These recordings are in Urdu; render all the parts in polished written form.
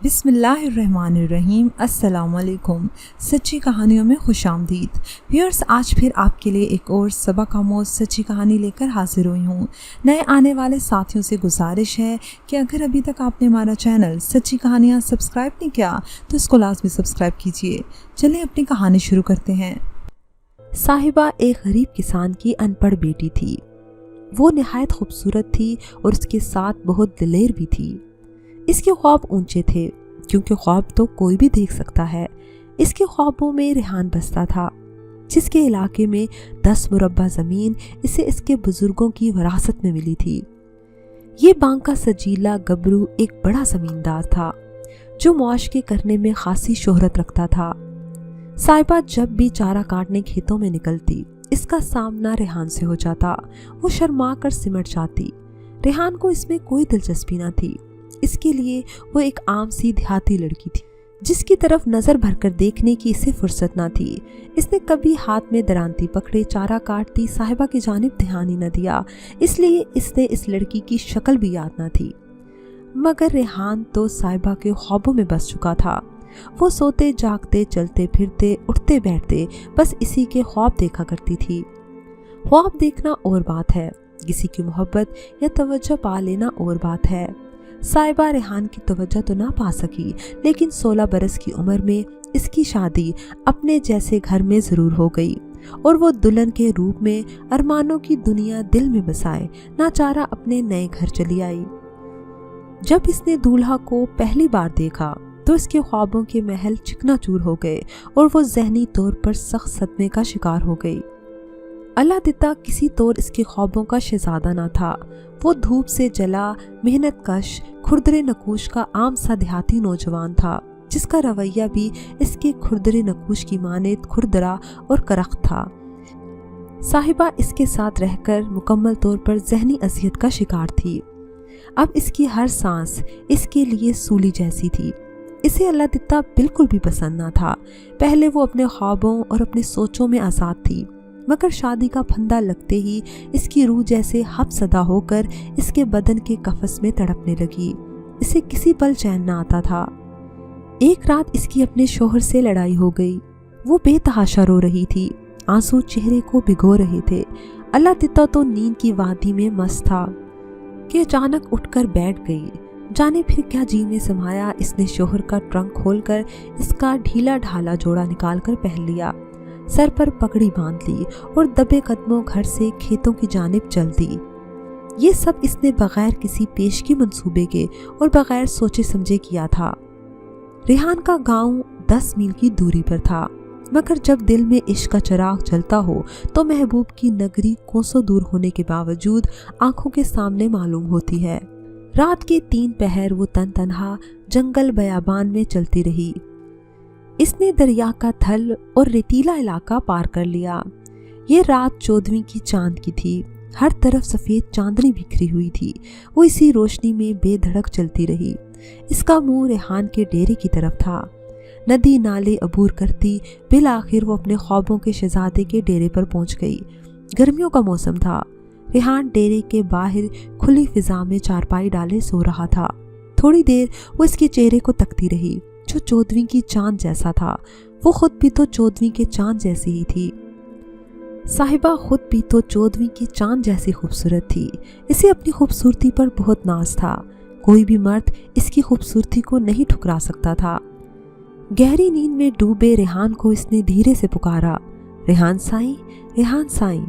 بسم اللہ الرحمن الرحیم۔ السلام علیکم۔ سچی کہانیوں میں خوش آمدید ویورز، آج پھر آپ کے لیے ایک اور سبق آموز سچی کہانی لے کر حاضر ہوئی ہوں۔ نئے آنے والے ساتھیوں سے گزارش ہے کہ اگر ابھی تک آپ نے ہمارا چینل سچی کہانیاں سبسکرائب نہیں کیا تو اس کو لازمی سبسکرائب کیجیے۔ چلیں اپنی کہانی شروع کرتے ہیں۔ صاحبہ ایک غریب کسان کی ان پڑھ بیٹی تھی۔ وہ نہایت خوبصورت تھی اور اس کے ساتھ بہت دلیر بھی تھی۔ اس کے خواب اونچے تھے کیونکہ خواب تو کوئی بھی دیکھ سکتا ہے۔ اس کے خوابوں میں ریحان بستا تھا، جس کے علاقے میں 10 مربع زمین اسے اس کے بزرگوں کی وراثت میں ملی تھی۔ یہ بانکا سجیلا گبرو ایک بڑا زمیندار تھا جو معاشقے کرنے میں خاصی شہرت رکھتا تھا۔ صاحبہ جب بھی چارہ کاٹنے کھیتوں میں نکلتی، اس کا سامنا ریحان سے ہو جاتا۔ وہ شرما کر سمٹ جاتی۔ ریحان کو اس میں کوئی دلچسپی نہ تھی۔ اس کے لیے وہ ایک عام سی دیہاتی لڑکی تھی جس کی طرف نظر بھر کر دیکھنے کی اسے فرصت نہ تھی۔ اس نے کبھی ہاتھ میں درانتی پکڑے چارہ کاٹتی صاحبہ کی جانب دھیان ہی نہ دیا، اس لیے اس نے اس لڑکی کی شکل بھی یاد نہ تھی۔ مگر ریحان تو صاحبہ کے خوابوں میں بس چکا تھا۔ وہ سوتے جاگتے، چلتے پھرتے، اٹھتے بیٹھتے بس اسی کے خواب دیکھا کرتی تھی۔ خواب دیکھنا اور بات ہے، کسی کی محبت یا توجہ پا لینا اور بات ہے۔ صاحبہ ریحان کی توجہ تو نہ پا سکی، لیکن 16 برس کی عمر میں اس کی شادی اپنے جیسے گھر میں ضرور ہو گئی اور وہ دلہن کے روپ میں ارمانوں کی دنیا دل میں بسائے ناچارہ اپنے نئے گھر چلی آئی۔ جب اس نے دولہا کو پہلی بار دیکھا تو اس کے خوابوں کے محل چکنا چور ہو گئے اور وہ ذہنی طور پر سخت صدمے کا شکار ہو گئی۔ اللہ دتا کسی طور اس کے خوابوں کا شہزادہ نہ تھا۔ وہ دھوپ سے جلا، محنت کش، کھردرے نکوش کا عام سا دیہاتی نوجوان تھا، جس کا رویہ بھی اس کے کھردرے نکوش کی مانند کھردرا اور کرخت تھا۔ صاحبہ اس کے ساتھ رہ کر مکمل طور پر ذہنی اذیت کا شکار تھی۔ اب اس کی ہر سانس اس کے لیے سولی جیسی تھی۔ اسے اللہ دتا بالکل بھی پسند نہ تھا۔ پہلے وہ اپنے خوابوں اور اپنے سوچوں میں آزاد تھی، مگر شادی کا پھندا لگتے ہی اس کی روح جیسے حب زدہ ہو کر اس کے بدن کے قفس میں تڑپنے لگی۔ اسے کسی پل چین نہ آتا تھا۔ ایک رات اس کی اپنے شوہر سے لڑائی ہو گئی۔ وہ بے تحاشا رو رہی تھی، آنسو چہرے کو بھگو رہے تھے۔ اللہ دتا تو نیند کی وادی میں مست تھا کہ اچانک اٹھ کر بیٹھ گئی۔ جانے پھر کیا جی میں سمایا، اس نے شوہر کا ٹرنک کھول کر اس کا ڈھیلا ڈھالا جوڑا نکال کر پہن لیا، سر پر پگڑی باندھ لی اور دبے قدموں گھر سے کھیتوں کی جانب چل دی۔ یہ سب اس نے بغیر کسی پیشگی منصوبے کے اور بغیر سوچے سمجھے کیا تھا۔ ریحان کا گاؤں 10 میل کی دوری پر تھا، مگر جب دل میں عشق کا چراغ جلتا ہو تو محبوب کی نگری کوسوں دور ہونے کے باوجود آنکھوں کے سامنے معلوم ہوتی ہے۔ رات کے 3 پہر وہ تن تنہا جنگل بیابان میں چلتی رہی۔ اس نے دریا کا تھل اور ریتیلا علاقہ پار کر لیا۔ یہ رات 14ویں کی چاند کی تھی۔ ہر طرف سفید چاندنی بکھری ہوئی تھی۔ وہ اسی روشنی میں بے دھڑک چلتی رہی۔ اس کا منہ ریحان کے ڈیرے کی طرف تھا۔ ندی نالے عبور کرتی بالآخر وہ اپنے خوابوں کے شہزادے کے ڈیرے پر پہنچ گئی۔ گرمیوں کا موسم تھا۔ ریحان ڈیرے کے باہر کھلی فضا میں چارپائی ڈالے سو رہا تھا۔ تھوڑی دیر وہ اس کے چہرے کو تکتی رہی جو 14ویں کی چاند جیسا تھا۔ وہ خود بھی تو 14ویں کے چاند جیسی ہی تھی۔ صاحبہ خود بھی تو 14ویں کی چاند جیسی خوبصورت تھی۔ اسے اپنی خوبصورتی پر بہت ناز تھا۔ کوئی بھی مرد اس کی خوبصورتی کو نہیں ٹھکرا سکتا تھا۔ گہری نیند میں ڈوبے ریحان کو اس نے دھیرے سے پکارا، ریحان سائیں، ریحان سائیں۔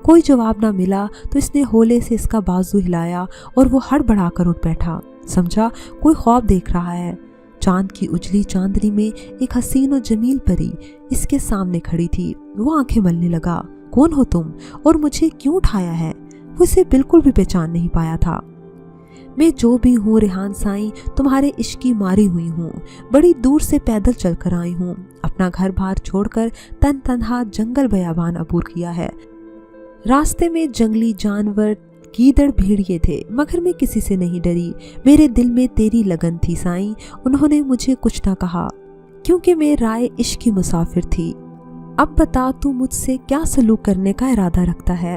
کوئی جواب نہ ملا تو اس نے ہولے سے اس کا بازو ہلایا اور وہ ہڑبڑا کر اٹھ بیٹھا۔ سمجھا کوئی خواب دیکھ رہا ہے۔ چاند کی اجلی چاندنی میں ایک حسین و جمیل پری اس کے سامنے کھڑی تھی۔ وہ آنکھیں ملنے لگا، کون ہو تم اور مجھے کیوں اٹھایا ہے؟ وہ اسے بالکل بھی پہچان نہیں پایا تھا۔ میں جو بھی ہوں ریحان سائیں، تمہارے عشق کی ماری ہوئی ہوں، بڑی دور سے پیدل چل کر آئی ہوں، اپنا گھر بار چھوڑ کر تن تنہا جنگل بیابان عبور کیا ہے۔ راستے میں جنگلی جانور گیدڑ بھیڑیے تھے، مگر میں کسی سے نہیں ڈری۔ میرے دل میں تیری لگن تھی سائیں۔ انہوں نے مجھے کچھ نہ کہا کیونکہ میں رائے عشق کی مسافر تھی۔ اب بتا تو مجھ سے کیا سلوک کرنے کا ارادہ رکھتا ہے؟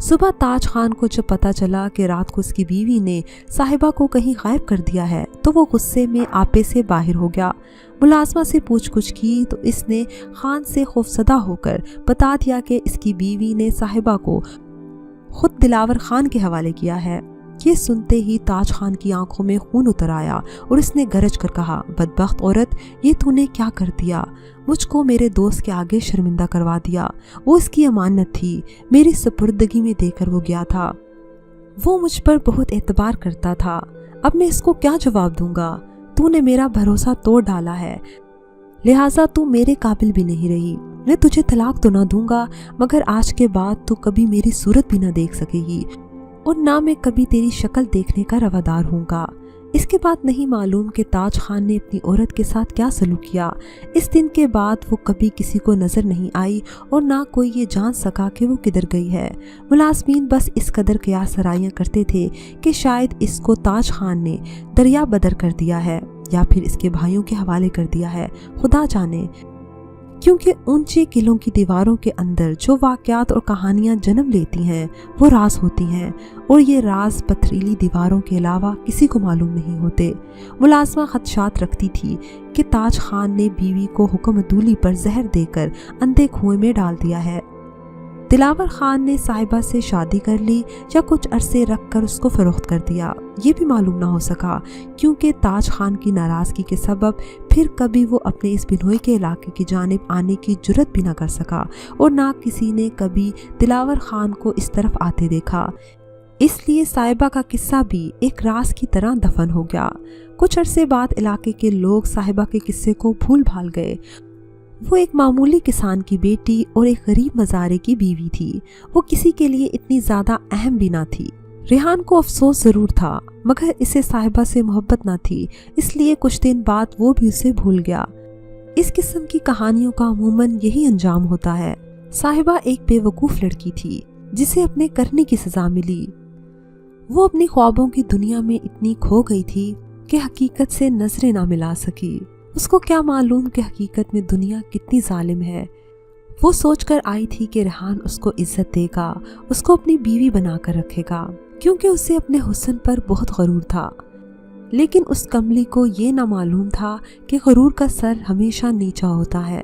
صبح تاج خان کو جب پتا چلا کہ رات کو اس کی بیوی نے صاحبہ کو کہیں غائب کر دیا ہے تو وہ غصے میں آپے سے باہر ہو گیا۔ ملازمہ سے پوچھ گچھ کی تو اس نے خان سے خوفزدہ ہو کر بتا دیا کہ اس کی بیوی نے صاحبہ کو خود دلاور خان کے حوالے کیا ہے۔ یہ سنتے ہی تاج خان کی آنکھوں میں خون اتر آیا اور اس نے گرج کر کہا، بدبخت عورت، یہ تو نے کیا کر دیا؟ مجھ کو میرے دوست کے آگے شرمندہ کروا دیا۔ وہ اس کی امانت تھی، میری سپردگی میں دے کر وہ گیا تھا۔ وہ مجھ پر بہت اعتبار کرتا تھا، اب میں اس کو کیا جواب دوں گا؟ تو نے میرا بھروسہ توڑ ڈالا ہے، لہٰذا تو میرے قابل بھی نہیں رہی۔ میں تجھے طلاق تو نہ دوں گا، مگر آج کے بعد تو کبھی میری صورت بھی نہ دیکھ سکے گی اور نہ میں کبھی تیری شکل دیکھنے کا روادار ہوں گا۔ اس کے بعد نہیں معلوم کہ تاج خان نے اپنی عورت کے ساتھ کیا سلوک کیا۔ اس دن کے بعد وہ کبھی کسی کو نظر نہیں آئی اور نہ کوئی یہ جان سکا کہ وہ کدھر گئی ہے۔ ملازمین بس اس قدر قیاس سرائیاں کرتے تھے کہ شاید اس کو تاج خان نے دریا بدر کر دیا ہے یا پھر اس کے بھائیوں کے حوالے کر دیا ہے، خدا جانے۔ کیونکہ اونچے قلعوں کی دیواروں کے اندر جو واقعات اور کہانیاں جنم لیتی ہیں وہ راز ہوتی ہیں، اور یہ راز پتھریلی دیواروں کے علاوہ کسی کو معلوم نہیں ہوتے۔ ملازمہ خدشات رکھتی تھی کہ تاج خان نے بیوی کو حکم عدولی پر زہر دے کر اندھے کنویں میں ڈال دیا ہے۔ دلاور خان نے صاحبہ سے شادی کر لی یا کچھ عرصے رکھ کر اس کو فروخت کر دیا، یہ بھی معلوم نہ ہو سکا، کیونکہ تاج خان کی ناراضگی کے سبب پھر کبھی وہ اپنے اس بنوئی کے علاقے کی جانب آنے کی جرت بھی نہ کر سکا اور نہ کسی نے کبھی دلاور خان کو اس طرف آتے دیکھا۔ اس لیے صاحبہ کا قصہ بھی ایک راز کی طرح دفن ہو گیا۔ کچھ عرصے بعد علاقے کے لوگ صاحبہ کے قصے کو بھول بھال گئے۔ وہ ایک معمولی کسان کی بیٹی اور ایک غریب مزارے کی بیوی تھی۔ وہ کسی کے لیے اتنی زیادہ اہم بھی نہ تھی۔ ریحان کو افسوس ضرور تھا، مگر اسے صاحبہ سے محبت نہ تھی، اس لیے کچھ دن بعد وہ بھی اسے بھول گیا۔ اس قسم کی کہانیوں کا عموماً یہی انجام ہوتا ہے۔ صاحبہ ایک بے وقوف لڑکی تھی جسے اپنے کرنے کی سزا ملی۔ وہ اپنی خوابوں کی دنیا میں اتنی کھو گئی تھی کہ حقیقت سے نظریں نہ ملا سکی۔ اس کو کیا معلوم کہ حقیقت میں دنیا کتنی ظالم ہے۔ وہ سوچ کر آئی تھی کہ ریحان اس کو عزت دے گا، اس کو اپنی بیوی بنا کر رکھے گا، کیونکہ اسے اپنے حسن پر بہت غرور تھا۔ لیکن اس کملی کو یہ نہ معلوم تھا کہ غرور کا سر ہمیشہ نیچا ہوتا ہے۔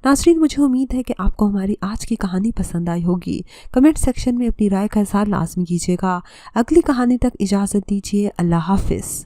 ناظرین، مجھے امید ہے کہ آپ کو ہماری آج کی کہانی پسند آئی ہوگی۔ کمنٹ سیکشن میں اپنی رائے کا اظہار لازمی کیجیے گا۔ اگلی کہانی تک اجازت دیجیے۔ اللہ حافظ۔